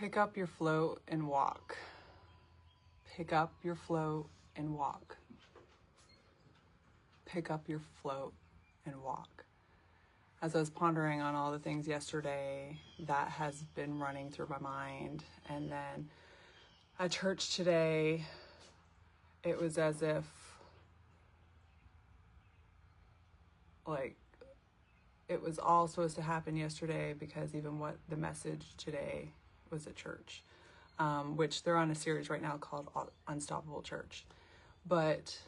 Pick up your float and walk. Pick up your float and walk. Pick up your float and walk. As I was pondering on all the things yesterday, that has been running through my mind. And then at church today, it was as if like it was all supposed to happen yesterday, because even what the message today was at church, which they're on a series right now called Unstoppable Church. But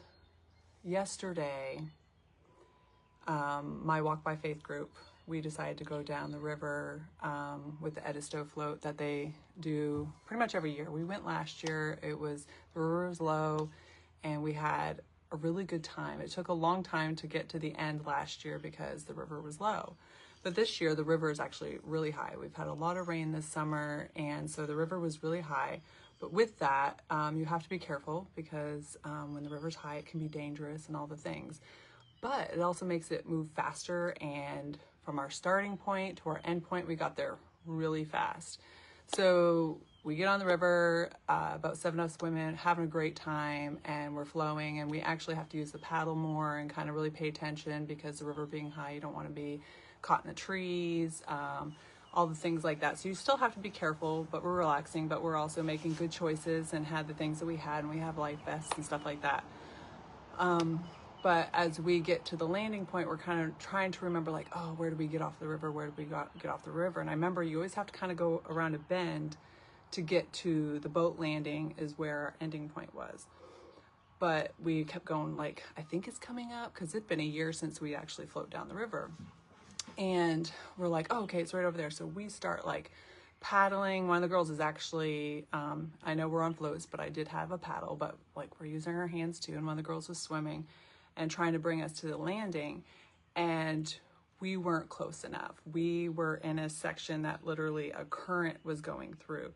yesterday, my Walk by Faith group, we decided to go down the river with the Edisto float that they do pretty much every year. We went last year. The river was low, and we had a really good time. It took a long time to get to the end last year because the river was low. But this year, the river is actually really high. We've had a lot of rain this summer, and so the river was really high. But with that, you have to be careful, because when the river's high, it can be dangerous and all the things. But it also makes it move faster, and from our starting point to our end point, we got there really fast. So we get on the river, about 7 of us women, having a great time, and we're flowing, and we actually have to use the paddle more and kind of really pay attention, because the river being high, you don't want to be caught in the trees, all the things like that. So you still have to be careful, but we're relaxing, but we're also making good choices and had the things that we had, and we have life vests and stuff like that. But as we get to the landing point, we're kind of trying to remember, like, oh, where do we get off the river? Where do we get off the river? And I remember you always have to kind of go around a bend to get to the boat landing, is where our ending point was. But we kept going, like, I think it's coming up, because it'd been a year since we actually float down the river. And we're like, oh, okay, it's right over there. So we start like paddling. One of the girls is actually, I know we're on floats, but I did have a paddle, but like we're using our hands too. And one of the girls was swimming and trying to bring us to the landing. And we weren't close enough. We were in a section that literally a current was going through.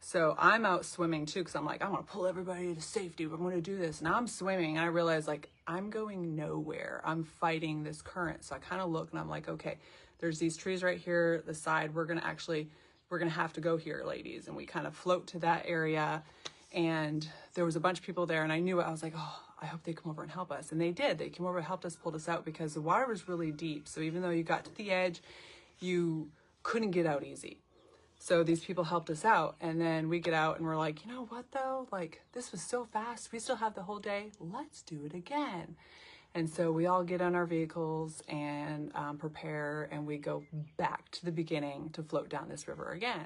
So I'm out swimming too, because I'm like, I want to pull everybody to safety. I'm going to do this. And I'm swimming, and I realize, like, I'm going nowhere. I'm fighting this current. So I kind of look, and I'm like, okay, there's these trees right here, the side. We're going to have to go here, ladies. And we kind of float to that area. And there was a bunch of people there, and I knew it. I was like, oh, I hope they come over and help us. And they did. They came over and helped us, pulled us out, because the water was really deep. So even though you got to the edge, you couldn't get out easy. So these people helped us out, and then we get out and we're like, you know what though? Like, this was so fast. We still have the whole day. Let's do it again. And so we all get on our vehicles and prepare, and we go back to the beginning to float down this river again.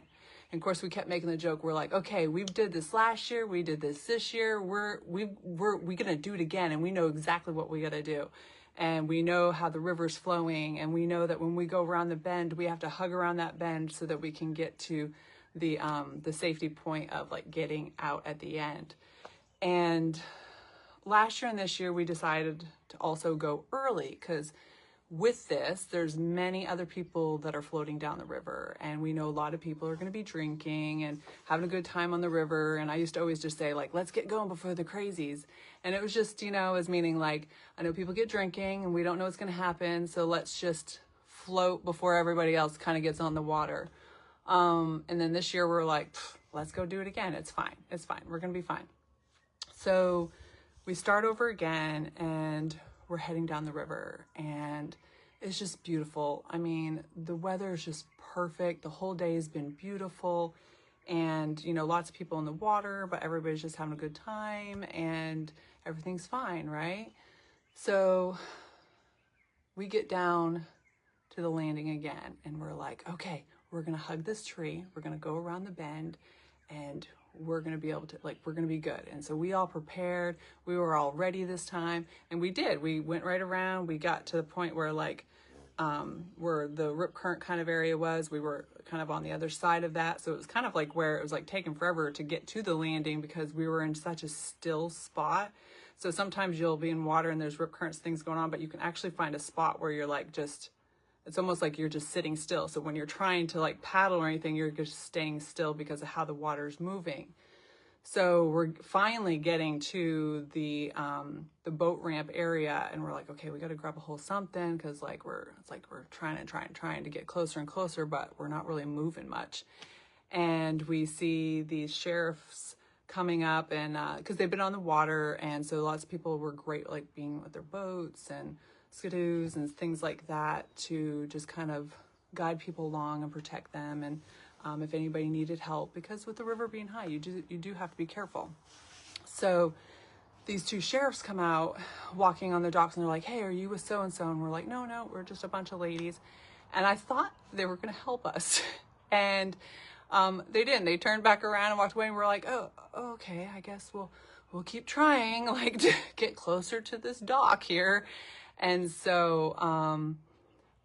And of course, we kept making the joke. We're like, okay, we did this last year. We did this year. We're gonna do it again, and we know exactly what we gotta do. And we know how the river's flowing, and we know that when we go around the bend, we have to hug around that bend so that we can get to the safety point of like getting out at the end. And last year and this year, we decided to also go early, because with this, there's many other people that are floating down the river, and we know a lot of people are going to be drinking and having a good time on the river. And I used to always just say, like, let's get going before the crazies. And it was just, as meaning like, I know people get drinking and we don't know what's going to happen, so let's just float before everybody else kind of gets on the water. And then this year we're like, let's go do it again. It's fine. We're going to be fine. So we start over again, and we're heading down the river, and it's just beautiful. I mean, the weather is just perfect. The whole day has been beautiful, and lots of people in the water, but everybody's just having a good time, and everything's fine, right? So we get down to the landing again, and we're like, okay, we're gonna hug this tree, we're gonna go around the bend, and we're going to be able to, like, we're going to be good. And so we all prepared. We were all ready this time. And we did. We went right around. We got to the point where, like, where the rip current kind of area was. We were kind of on the other side of that. So it was kind of like where it was, like, taking forever to get to the landing, because we were in such a still spot. So sometimes you'll be in water and there's rip currents, things going on, but you can actually find a spot where you're, like, just, it's almost like you're just sitting still. So when you're trying to like paddle or anything, you're just staying still because of how the water's moving. So we're finally getting to the boat ramp area, and we're like, okay, we got to grab a hold of something, because like we're trying to get closer and closer, but we're not really moving much. and we see these sheriffs coming up, and because they've been on the water, and so lots of people were great, like being with their boats and skidoos and things like that to just kind of guide people along and protect them, and if anybody needed help, because with the river being high, you do have to be careful. So these two sheriffs come out walking on the docks, and they're like, "Hey, are you with so and so?" And we're like, "No, we're just a bunch of ladies." And I thought they were going to help us, and they didn't. They turned back around and walked away, and we're like, "Oh, okay, I guess we'll keep trying, like, to get closer to this dock here." And so,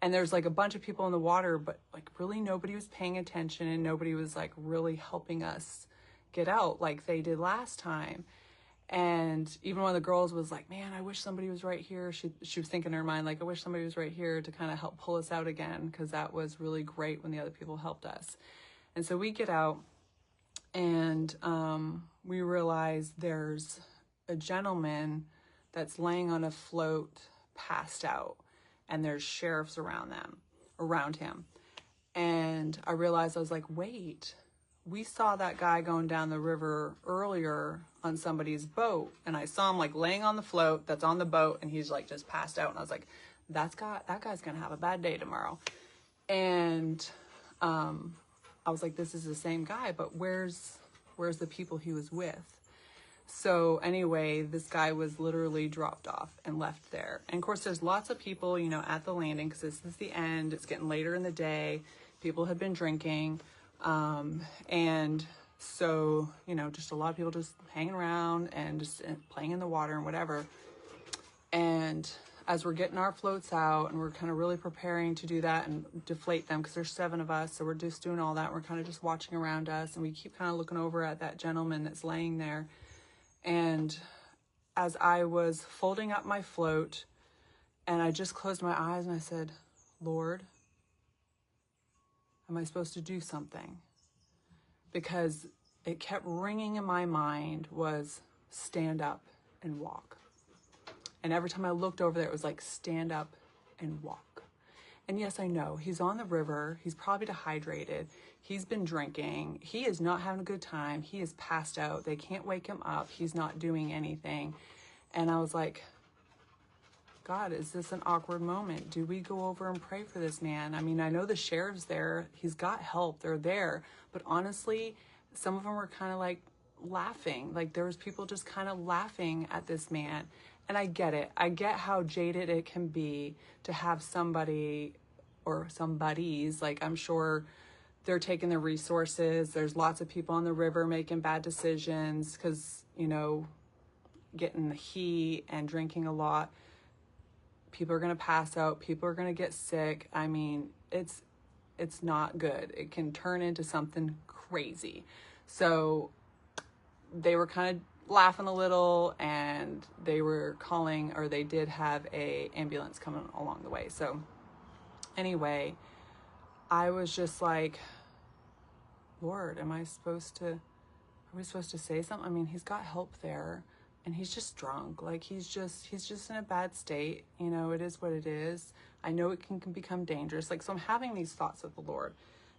and there's like a bunch of people in the water, but like really nobody was paying attention, and nobody was like really helping us get out like they did last time. And even one of the girls was like, "Man, I wish somebody was right here." She was thinking in her mind, like, "I wish somebody was right here to kind of help pull us out again," because that was really great when the other people helped us. And so we get out, and we realize there's a gentleman that's laying on a float, passed out, and there's sheriffs around him. And I realized, I was like, wait, we saw that guy going down the river earlier on somebody's boat, and I saw him like laying on the float that's on the boat, and he's like just passed out. And I was like, that guy's gonna have a bad day tomorrow. And I was like, this is the same guy, but where's the people he was with? So anyway, this guy was literally dropped off and left there. And of course, there's lots of people, at the landing, because this is the end. It's getting later in the day. People had been drinking. And so, just a lot of people just hanging around and just playing in the water and whatever. And as we're getting our floats out, and we're kind of really preparing to do that and deflate them, because there's 7 of us, so we're just doing all that. We're kind of just watching around us, and we keep kind of looking over at that gentleman that's laying there. And as I was folding up my float, and I just closed my eyes, and I said, "Lord, am I supposed to do something?" Because it kept ringing in my mind was stand up and walk. And every time I looked over there, it was like, stand up and walk. And yes, I know he's on the river. He's probably dehydrated. He's been drinking. He is not having a good time. He is passed out. They can't wake him up. He's not doing anything. And I was like, God, is this an awkward moment? Do we go over and pray for this man? I mean, I know the sheriff's there. He's got help. They're there. But honestly, some of them were kind of like laughing. Like there was people just kind of laughing at this man. And I get it. I get how jaded it can be to have somebody or somebodies, like I'm sure they're taking their resources. There's lots of people on the river making bad decisions because, getting the heat and drinking a lot. People are going to pass out. People are going to get sick. I mean, it's not good. It can turn into something crazy. So they were kind of laughing a little, and they were calling, or they did have a ambulance coming along the way. So anyway, I was just like, Lord, are we supposed to say something? I mean, he's got help there, and he's just drunk. Like he's just in a bad state. It is what it is. I know it can become dangerous. Like, so I'm having these thoughts with the Lord,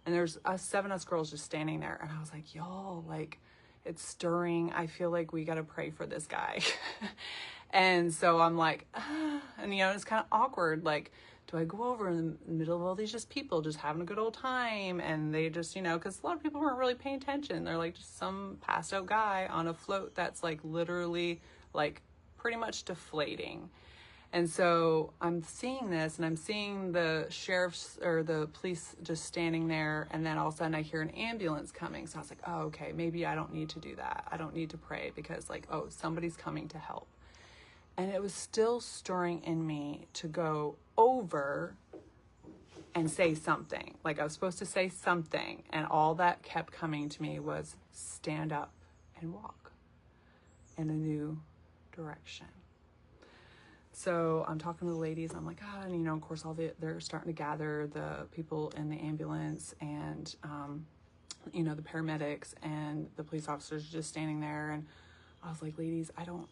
and there's 7 us girls just standing there. And I was like, y'all, like, it's stirring. I feel like we got to pray for this guy. And so I'm like, and it's kind of awkward. Like, do I go over in the middle of all these just people just having a good old time? And they just, because a lot of people weren't really paying attention. They're like just some passed out guy on a float that's like literally like pretty much deflating. And so I'm seeing this, and I'm seeing the sheriffs or the police just standing there. And then all of a sudden I hear an ambulance coming. So I was like, oh, okay, maybe I don't need to do that. I don't need to pray because like, oh, somebody's coming to help. And it was still stirring in me to go over and say something. Like I was supposed to say something. And all that kept coming to me was stand up and walk in a new direction. So I'm talking to the ladies. I'm like, and of course, they're starting to gather the people in the ambulance, and the paramedics and the police officers just standing there. And I was like, ladies, I don't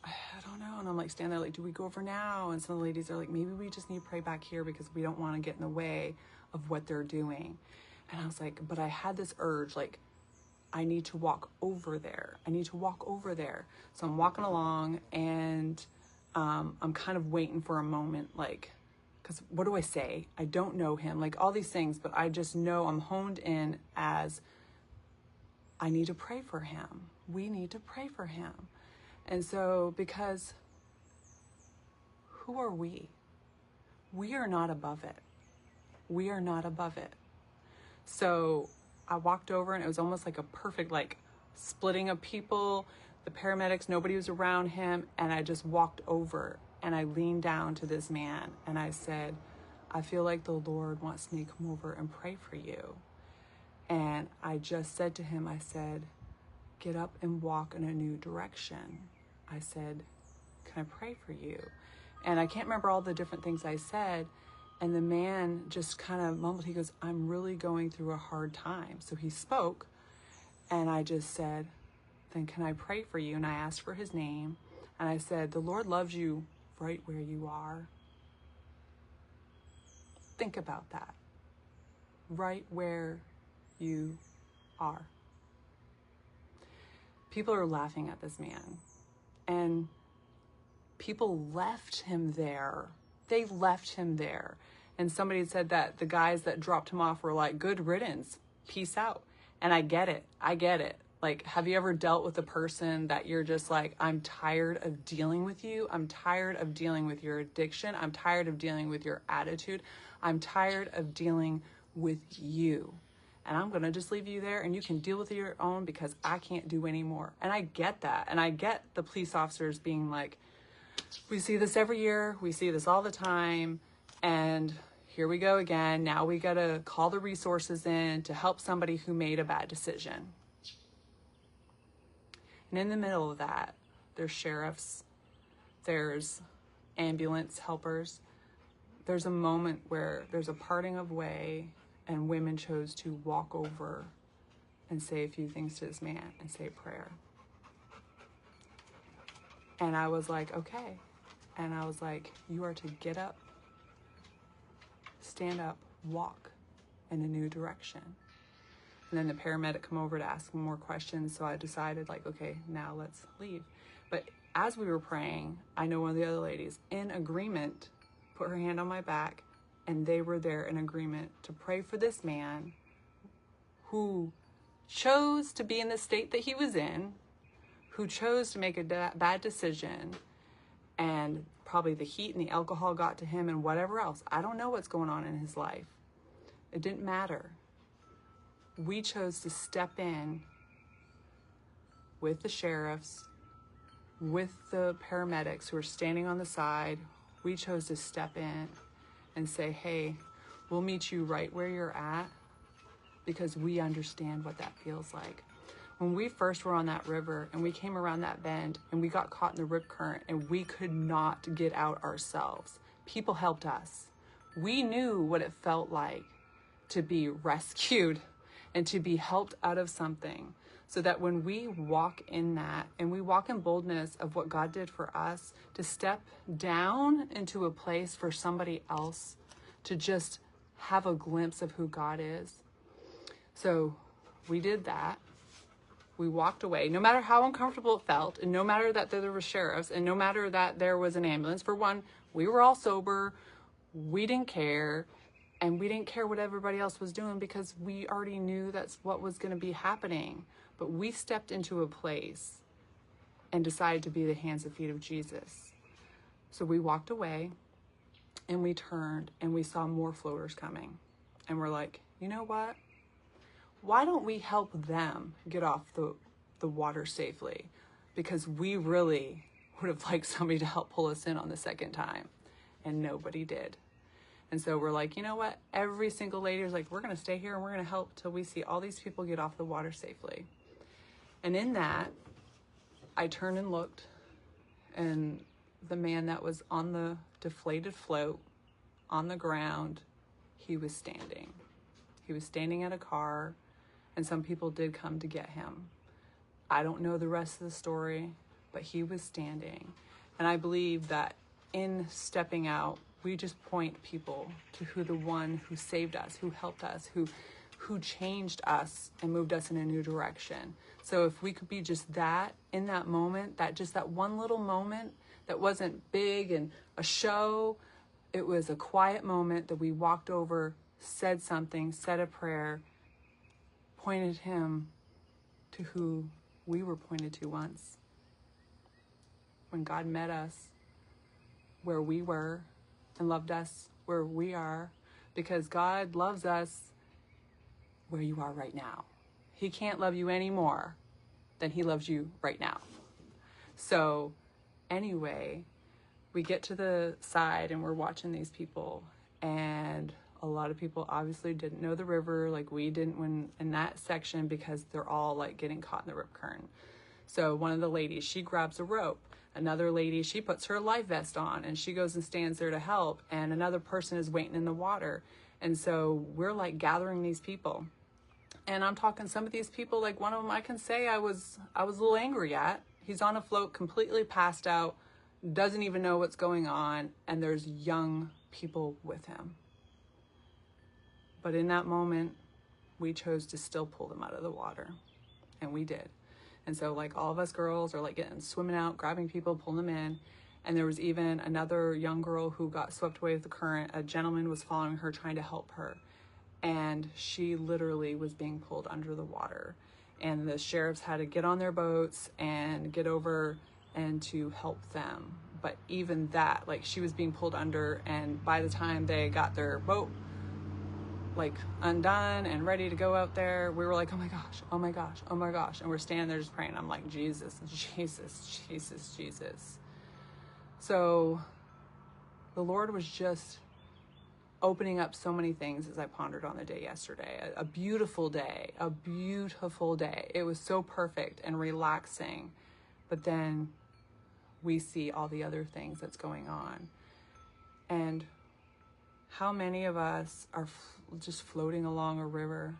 know. And I'm like, standing there, like, do we go over now? And some of the ladies are like, maybe we just need to pray back here because we don't want to get in the way of what they're doing. And I was like, but I had this urge, like, I need to walk over there. I need to walk over there. So I'm walking along, and I'm kind of waiting for a moment, like, because what do I say? I don't know him, like all these things, but I just know I'm honed in as I need to pray for him. We need to pray for him. And so, because who are we? We are not above it. We are not above it. So I walked over, and it was almost like a perfect, like, splitting of people, the paramedics, nobody was around him. And I just walked over, and I leaned down to this man, and I said, I feel like the Lord wants me to come over and pray for you. And I just said to him, I said, get up and walk in a new direction. I said, can I pray for you? And I can't remember all the different things I said. And the man just kind of mumbled. He goes, I'm really going through a hard time. So he spoke, and I just said, then can I pray for you? And I asked for his name. And I said, the Lord loves you right where you are. Think about that. Right where you are. People are laughing at this man, and people left him there. They left him there. And somebody had said that the guys that dropped him off were like, good riddance, peace out. And I get it. I get it. Like, have you ever dealt with a person that you're just like, I'm tired of dealing with you. I'm tired of dealing with your addiction. I'm tired of dealing with your attitude. I'm tired of dealing with you. And I'm going to just leave you there, and you can deal with your own, because I can't do any more. And I get that. And I get the police officers being like, we see this every year. We see this all the time. And here we go again. Now we got to call the resources in to help somebody who made a bad decision. And in the middle of that, there's sheriffs, there's ambulance helpers. There's a moment where there's a parting of way, and women chose to walk over and say a few things to this man and say a prayer. And I was like, okay. And I was like, you are to get up, stand up, walk in a new direction. And then the paramedic come over to ask him more questions. So I decided, like, okay, now let's leave. But as we were praying, I know one of the other ladies, in agreement, put her hand on my back, and they were there in agreement to pray for this man who chose to be in the state that he was in, who chose to make a bad decision, and probably the heat and the alcohol got to him and whatever else. I don't know what's going on in his life. It didn't matter. We chose to step in with the sheriffs, with the paramedics who are standing on the side. We chose to step in and say, hey, we'll meet you right where you're at, because we understand what that feels like. When we first were on that river and we came around that bend and we got caught in the rip current and we could not get out ourselves, people helped us. We knew what it felt like to be rescued and to be helped out of something, so that when we walk in that and we walk in boldness of what God did for us, to step down into a place for somebody else to just have a glimpse of who God is. So we did that. We walked away, no matter how uncomfortable it felt, and no matter that there were sheriffs, and no matter that there was an ambulance. For one, we were all sober. We didn't care. And we didn't care what everybody else was doing, because we already knew that's what was going to be happening. But we stepped into a place and decided to be the hands and feet of Jesus. So we walked away, and we turned, and we saw more floaters coming. And we're like, you know what? Why don't we help them get off the water safely? Because we really would have liked somebody to help pull us in on the second time. And nobody did. And so we're like, you know what? Every single lady is like, we're going to stay here and we're going to help till we see all these people get off the water safely. And in that, I turned and looked, and the man that was on the deflated float on the ground, he was standing. He was standing at a car, and some people did come to get him. I don't know the rest of the story, but he was standing. And I believe that in stepping out, we just point people to who the one who saved us, who helped us, who who changed us and moved us in a new direction. So if we could be just that in that moment, that one little moment that wasn't big and a show, it was a quiet moment that we walked over, said something, said a prayer, pointed him to who we were pointed to once. When God met us where we were and loved us where we are, because God loves us where you are right now. He can't love you any more than he loves you right now. So anyway, we get to the side and we're watching these people, and a lot of people obviously didn't know the river like we didn't when in that section, because they're all like getting caught in the rip current. So one of the ladies, she grabs a rope. Another lady, she puts her life vest on and she goes and stands there to help. And another person is waiting in the water. And so we're like gathering these people. And I'm talking some of these people, like one of them I can say I was a little angry at. He's on a float, completely passed out, doesn't even know what's going on. And there's young people with him. But in that moment, we chose to still pull them out of the water. And we did. And so like all of us girls are like swimming out, grabbing people, pulling them in. And there was even another young girl who got swept away with the current. A gentleman was following her, trying to help her. And she literally was being pulled under the water. And the sheriffs had to get on their boats and get over and to help them. But even that, like she was being pulled under, and by the time they got their boat like undone and ready to go out there, we were like, oh my gosh, oh my gosh, oh my gosh. And we're standing there just praying. I'm like, Jesus, Jesus, Jesus, Jesus. So the Lord was just opening up so many things as I pondered on the day yesterday. A beautiful day, a beautiful day. It was so perfect and relaxing. But then we see all the other things that's going on. And how many of us are just floating along a river,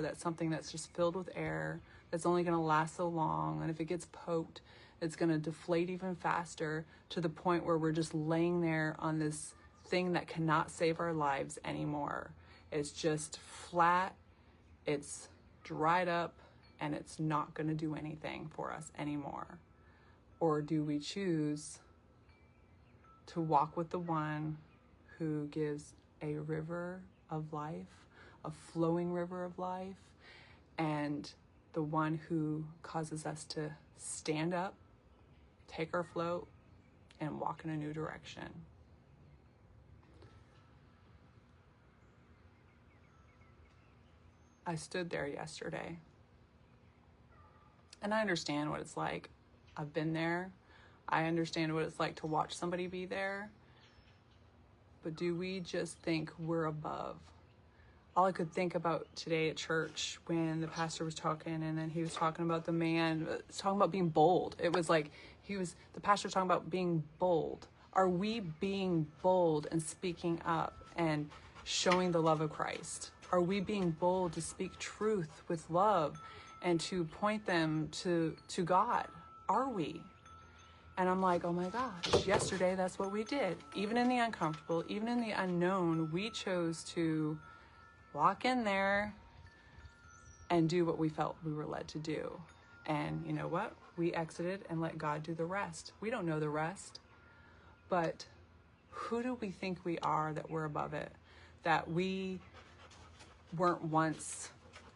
that's something that's just filled with air, that's only going to last so long. And if it gets poked, it's going to deflate even faster, to the point where we're just laying there on this thing that cannot save our lives anymore. It's just flat, it's dried up, and it's not going to do anything for us anymore. Or do we choose to walk with the one who gives a river of life, a flowing river of life, and the one who causes us to stand up, take our float, and walk in a new direction? I stood there yesterday, and I understand what it's like. I've been there. I understand what it's like to watch somebody be there. But do we just think we're above? All I could think about today at church when the pastor was talking, and then he was talking about the man, talking about being bold. It was like the pastor was talking about being bold. Are we being bold and speaking up and showing the love of Christ? Are we being bold to speak truth with love and to point them to God? Are we? And I'm like, oh my gosh, yesterday that's what we did. Even in the uncomfortable, even in the unknown, we chose to walk in there and do what we felt we were led to do. And you know what? We exited and let God do the rest. We don't know the rest. But who do we think we are that we're above it? That we weren't once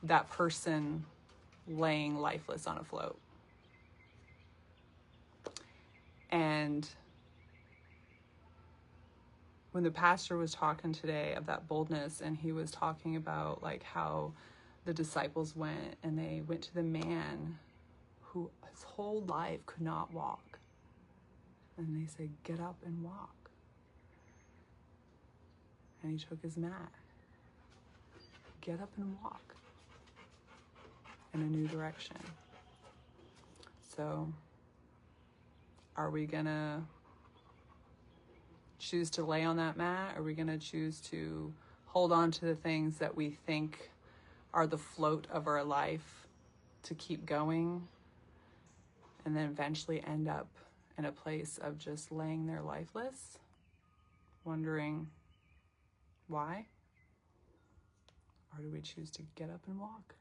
that person laying lifeless on a float. And when the pastor was talking today of that boldness, and he was talking about like how the disciples went, and they went to the man who his whole life could not walk. And they said, get up and walk. And he took his mat. Get up and walk in a new direction. So are we gonna choose to lay on that mat? Are we gonna choose to hold on to the things that we think are the float of our life to keep going, and then eventually end up in a place of just laying there lifeless, wondering why? or did we choose to get up and walk?